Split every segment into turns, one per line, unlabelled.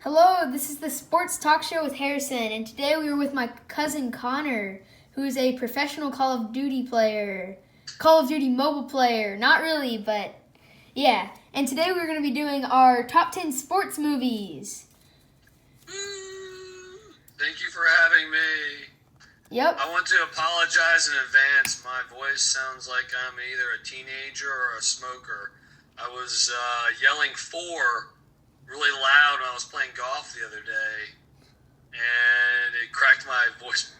Hello, this is the Sports Talk Show with Harrison, and today we are with my cousin Connor, who is a professional Call of Duty player. Call of Duty mobile player. Not really, but yeah. And today we're going to be doing our top 10 sports movies.
Thank you for having me.
Yep.
I want to apologize in advance. My voice sounds like I'm either a teenager or a smoker. I was yelling 4 really loud when I was playing golf the other day, and it cracked my voice.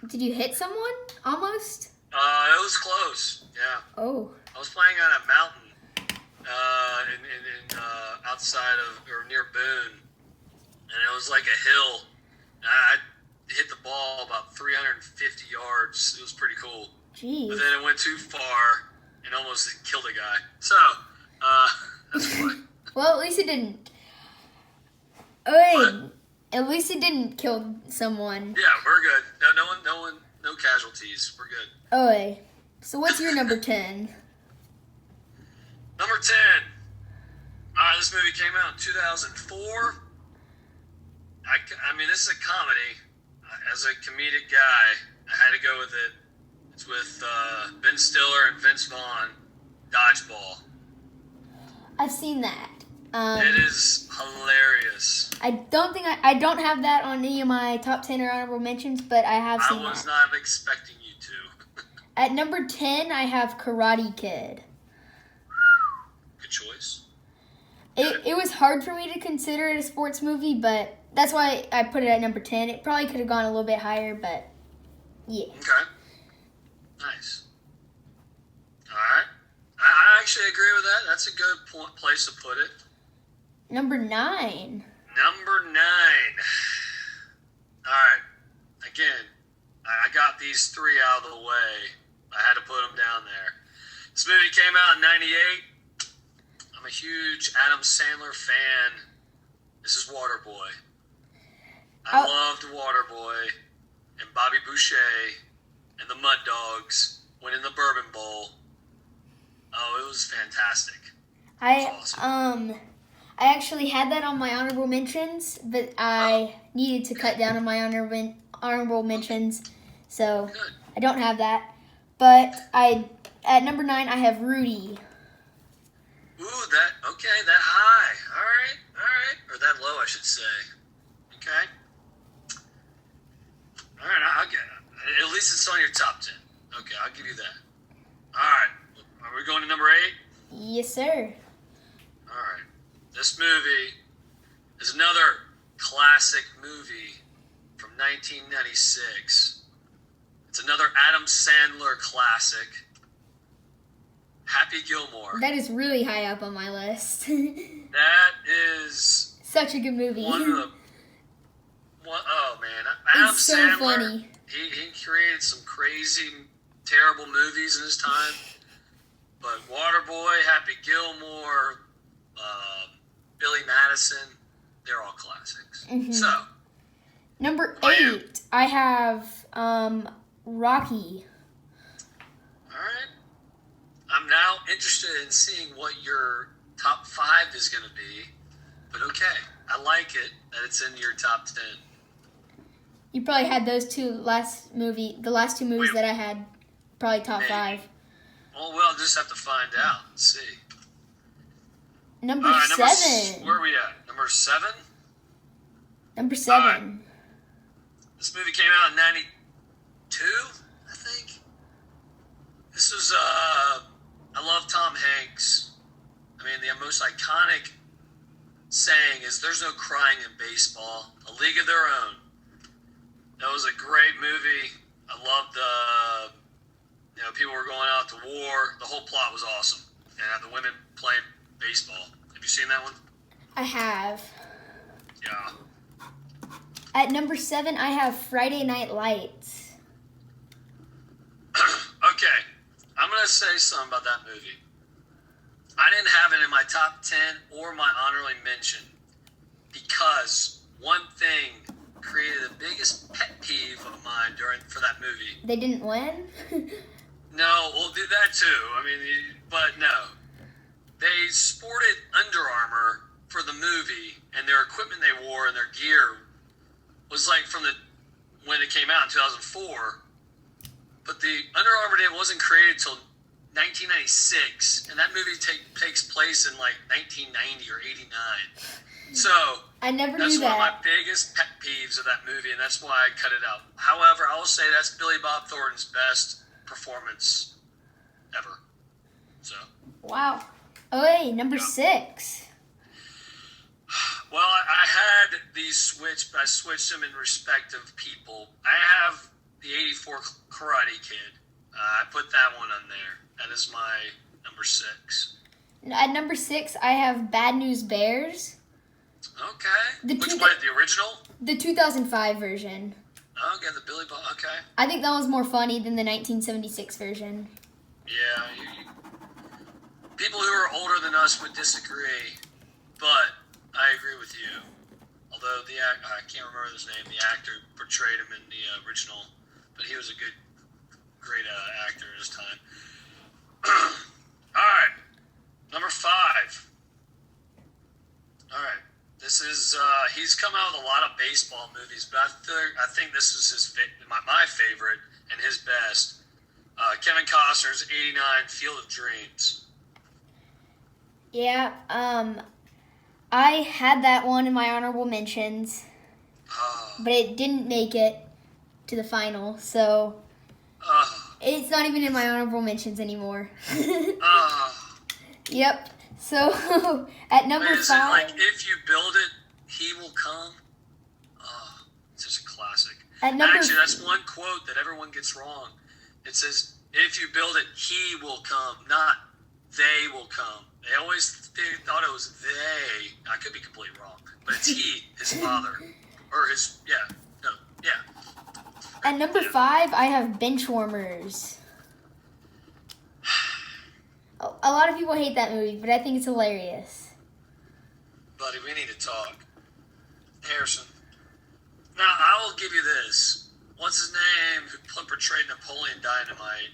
Did you hit someone? Almost?
It was close. Yeah.
Oh.
I was playing on a mountain outside of or near Boone, and it was like a hill. And I hit the ball about 350 yards. It was pretty cool.
Jeez.
But then it went too far and almost killed a guy. So that's fine.
Well, at least it didn't. Oh, wait. At least it didn't kill someone.
Yeah, we're good. No casualties. We're good.
Oh, wait. So what's your number 10?
Number 10. This movie came out in 2004. I mean, this is a comedy. As a comedic guy, I had to go with it. It's with Ben Stiller and Vince Vaughn. Dodgeball.
I've seen that.
It is hilarious.
I don't have that on any of my top 10 or honorable mentions, but I have seen that.
I was not expecting you to.
At number 10, I have Karate Kid.
Good choice.
It was hard for me to consider it a sports movie, but that's why I put it at number 10. It probably could have gone a little bit higher, but yeah.
Okay. Nice. All right. I actually agree with that. That's a good place to put it.
Number 9.
Number 9. All right. Again, I got these 3 out of the way. I had to put them down there. This movie came out in 98. I'm a huge Adam Sandler fan. This is Waterboy. I loved Waterboy and Bobby Boucher and the Mud Dogs winning the Bourbon Bowl. Oh, it was fantastic.
I actually had that on my honorable mentions, but I needed to cut down on my honorable mentions, so
Good.
I don't have that. But at number 9, I have Rudy.
Ooh, that high. All right. Or that low, I should say. Okay. All right, I'll get it. At least it's on your top 10. Okay, I'll give you that. All right. Are we going to number 8?
Yes, sir.
All right. This movie is another classic movie from 1996. It's another Adam Sandler classic. Happy Gilmore.
That is really high up on my list.
That is
such a good movie.
one of the. Oh man, Adam
It's so
Sandler.
funny.
He created some crazy, terrible movies in his time. But Waterboy, Happy Gilmore, Billy Madison, they're all classics.
Mm-hmm.
So,
number
how about you?
8, I have Rocky.
All right. I'm now interested in seeing what your top 5 is going to be. But okay, I like it that it's in your top 10.
You probably had the last 2 movies that I had, probably top
Maybe.
5.
Well, we'll just have to find out and see.
Number 7.
Where are we at? Number 7?
Number 7.
This movie came out in 92, I think. This was, I love Tom Hanks. I mean, the most iconic saying is, "There's no crying in baseball. A league of their own." That was a great movie. I loved people were going out to war. The whole plot was awesome. And the women playing baseball. Have you seen that one?
I have.
Yeah.
At number 7, I have Friday Night Lights.
Okay. I'm going to say something about that movie. I didn't have it in my top 10 or my honorable mention because one thing created the biggest pet peeve of mine for that movie.
They didn't win?
No, we'll do that too. I mean, but no. They sported Under Armour for the movie, and their equipment they wore and their gear was like from the when it came out in 2004. But the Under Armour wasn't created until 1996, and that movie takes place in like 1990 or 89. So
I never
that's
knew
one of my
that.
biggest pet peeves of that movie, and that's why I cut it out. However, I will say that's Billy Bob Thornton's best performance ever. So,
Wow. Okay, number
Yeah.
6.
well, I had these switched, but I switched them in respect of people. I have the '84 Karate Kid. I put that one on there. That is my number 6.
At number 6, I have Bad News Bears,
Okay. Which one? The original?
the 2005 version.
Okay, the Billy Bob. Okay.
I think that was more funny than the 1976 version.
Yeah. People who are older than us would disagree, but I agree with you. Although I can't remember his name. The actor portrayed him in the original, but he was a great actor in his time. All right, number 5. All right, this is he's come out with a lot of baseball movies, but I think this is my favorite and his best. Kevin Costner's '89 Field of Dreams.
Yeah, I had that one in my honorable mentions, but it didn't make it to the final, so it's not even in my honorable mentions anymore. Yep. So at number
Is it
5,
like if you build it, he will come? Oh, it's just a classic.
At number
Actually, that's one quote that everyone gets wrong. It says, if you build it, he will come, not they will come. They thought it was they. I could be completely wrong, but it's he, his father, or his yeah.
at number 5, I have Benchwarmers. A lot of people hate that movie, but I think it's hilarious.
Buddy, we need to talk. Harrison. Now, I will give you this. What's his name? Who portrayed Napoleon Dynamite?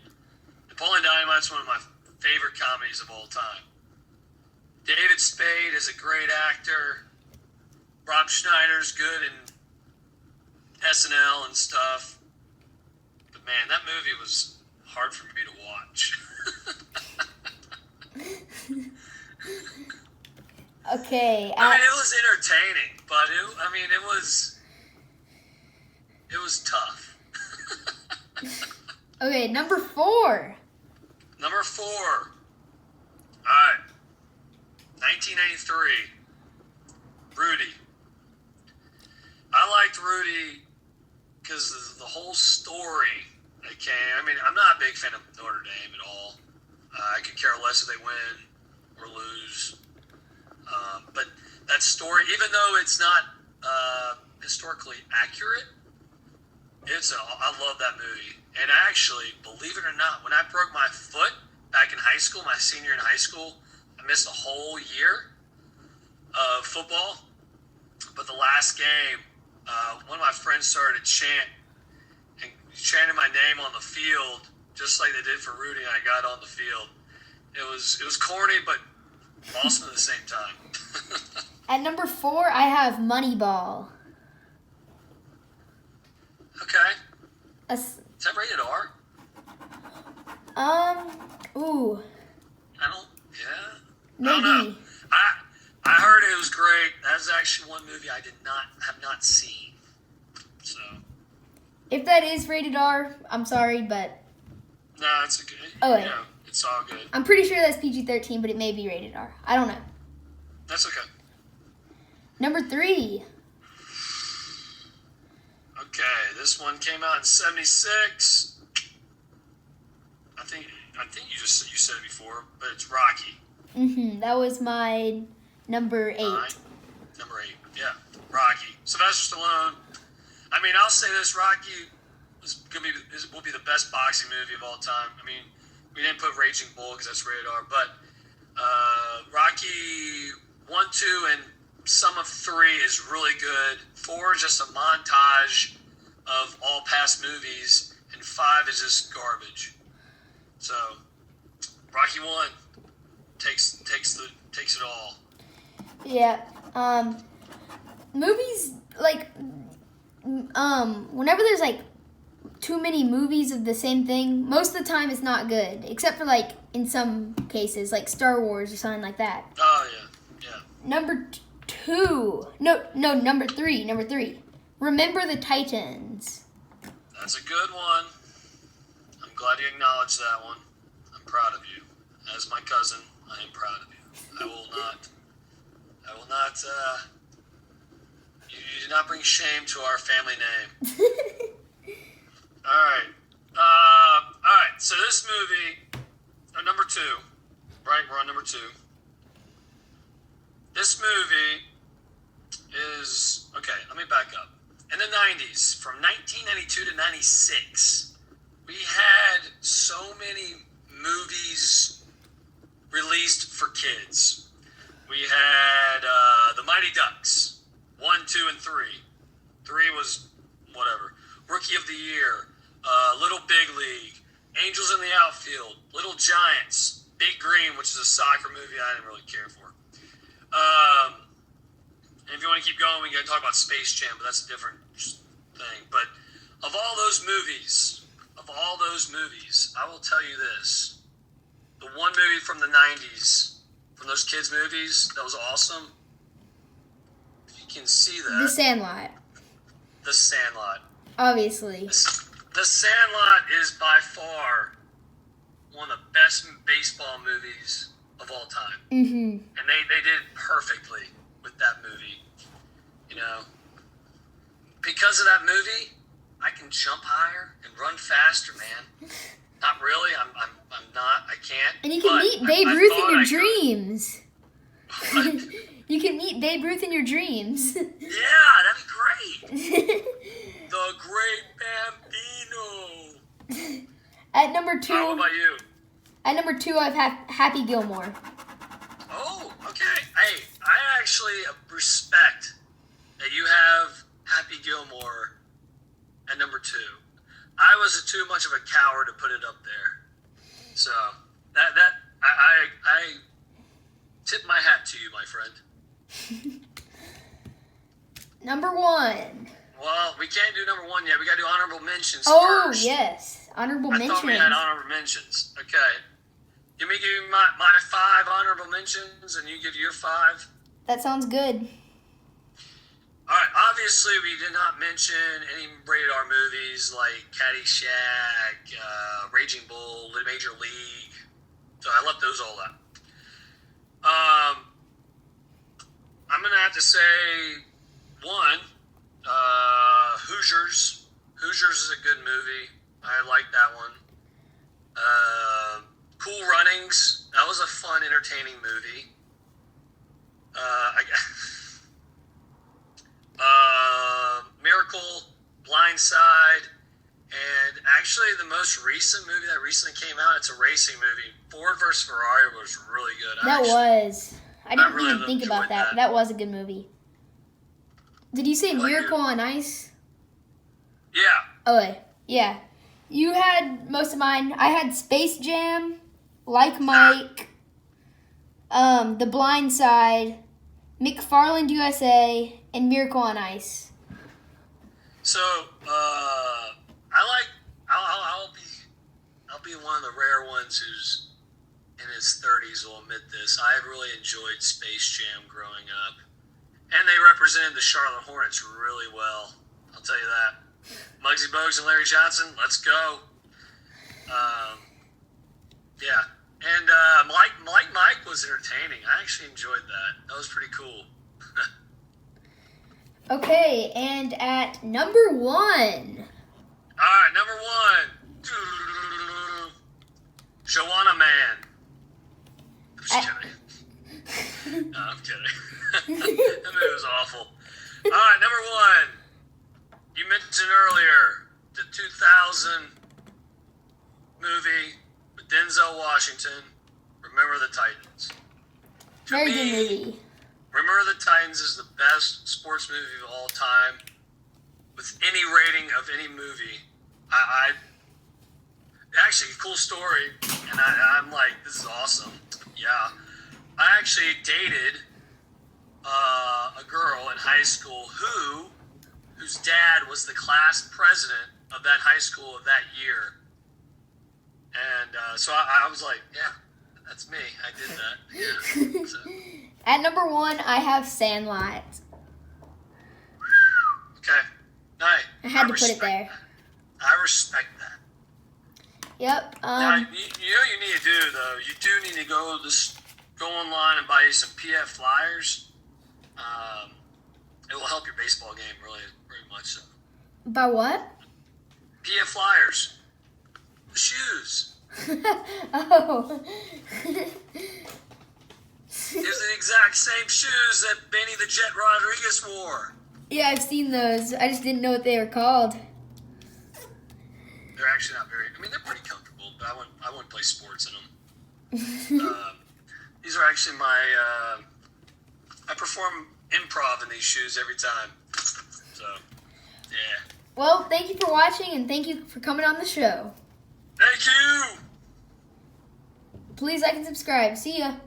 Napoleon Dynamite's one of my favorite comedies of all time. David Spade is a great actor. Rob Schneider's good in SNL and stuff. But man, that movie was hard for me to watch.
Okay.
I mean, it was entertaining, but it was tough.
Okay, number 4.
Number 4. All right. 1993. Rudy. I liked Rudy because of the whole story that came. I mean, I'm not a big fan of Notre Dame at all. I could care less if they win or lose. But that story, even though it's not historically accurate, I love that movie. And actually, believe it or not, when I broke my foot back in high school, my senior in high school, I missed a whole year of football. But the last game, one of my friends started to chant and chanted my name on the field, just like they did for Rudy, and I got on the field. It was corny, but awesome at the same time.
At number 4, I have Moneyball.
Okay.
Is
Is that rated R?
Ooh,
I don't. Yeah.
maybe.
I don't know. I heard it was great. That was actually one movie I have not seen. So.
If that is rated R, I'm sorry, but
No, it's okay.
Oh, wait.
Yeah, it's all good.
I'm pretty sure that's PG-13, but it may be rated R. I don't know.
That's okay.
Number 3.
Okay, this one came out in '76. I think you said it before, but it's Rocky.
That was my number 8.
Number 8, yeah, Rocky. Sylvester Stallone. I mean, I'll say this: Rocky will be the best boxing movie of all time. I mean, we didn't put Raging Bull because that's rated R, but Rocky 1, 2, and some of 3 is really good. 4 is just a montage of all past movies, and 5 is just garbage. So, Rocky 1 takes it all.
Yeah. movies, like, whenever there's, like, too many movies of the same thing, most of the time it's not good. Except for, like, in some cases, like Star Wars or something like that.
Oh, yeah. Yeah.
Number number three. Remember the Titans.
That's a good one. I'm glad you acknowledged that one. I'm proud of you. As my cousin, I am proud of you. I will not, you did not bring shame to our family name. Alright. Alright, so this movie, number 2, right? We're on number 2. This movie is, okay, let me back up. In the 90s, from 1992 to 96, we had so many movies released for kids. We had The Mighty Ducks, 1, 2, and 3. 3 was whatever. Rookie of the Year, Little Big League, Angels in the Outfield, Little Giants, Big Green, which is a soccer movie I didn't really care for. And if you want to keep going, we can talk about Space Jam, but that's a different thing. But of all those movies, I will tell you this. The one movie from the 90s, from those kids' movies, that was awesome. If you can see that.
The Sandlot.
The Sandlot.
Obviously.
The Sandlot is by far one of the best baseball movies of all time.
Mm-hmm.
And they did it perfectly with that movie. You know, because of that movie, I can jump higher and run faster, man. Not really. I'm not. I can't.
And you can meet Babe Ruth in your dreams.
What?
You can meet Babe Ruth in your dreams.
Yeah, that'd be great. The Great Bambino.
At number 2.
What about you?
At number 2, I have Happy Gilmore.
Oh, okay. Hey, I actually respect that you have Happy Gilmore at number 2. I was too much of a coward to put it up there. So I tip my hat to you, my friend.
Number 1.
Well, we can't do number 1 yet. We got to do honorable mentions first.
Yes. Honorable mentions.
I thought we had honorable mentions. Okay. Give me my 5 honorable mentions, and you give your 5.
That sounds good.
All right. Obviously, we did not mention any rated R movies like Caddyshack, Raging Bull, Major League. So I left those all out. I'm gonna have to say 1. Hoosiers. Hoosiers is a good movie. I like that one. Cool Runnings. That was a fun, entertaining movie. Miracle, Blindside, and actually the most recent movie that recently came out, it's a racing movie. Ford vs. Ferrari was really good.
I didn't
really
even think about
enjoyed
that.
that.
That was a good movie. Did you say Miracle on Ice?
Yeah.
Oh, wait. Yeah. You had most of mine. I had Space Jam, Like Mike, The Blind Side, McFarland USA, and Miracle on Ice.
So, I'll be one of the rare ones who's in his 30s will admit this. I really enjoyed Space Jam growing up. And they represented the Charlotte Hornets really well. I'll tell you that. Muggsy Bogues and Larry Johnson, let's go. Yeah. And Mike was entertaining. I actually enjoyed that. That was pretty cool.
Okay, and at number 1.
All right, number 1. Joanna Man. I'm just kidding. No, I'm kidding. That movie was awful. All right, number 1. You mentioned earlier the 2000 movie with Denzel Washington, Remember the Titans. To
Very
me,
good movie.
Remember the Titans is the best sports movie of all time. With any rating of any movie, I actually, cool story, and I'm like, this is awesome. Yeah. I actually dated a girl in high school whose dad was the class president of that high school of that year. And so I was like, yeah, that's me. I did that. Yeah. So.
At number 1, I have Sandlot.
Okay. Nice.
I had to put it there.
I respect that.
Yep.
Now, you know what you need to do, though? You do need to go online and buy you some PF Flyers. It will help your baseball game really, very much so.
By what?
PF Flyers. The shoes.
Oh.
These are the exact same shoes that Benny the Jet Rodriguez wore.
Yeah, I've seen those. I just didn't know what they were called.
They're actually not very. I mean, they're pretty comfortable, but I wouldn't play sports in them. These are actually my. I perform improv in these shoes every time. So, yeah.
Well, thank you for watching, and thank you for coming on the show.
Thank you.
Please like and subscribe. See ya.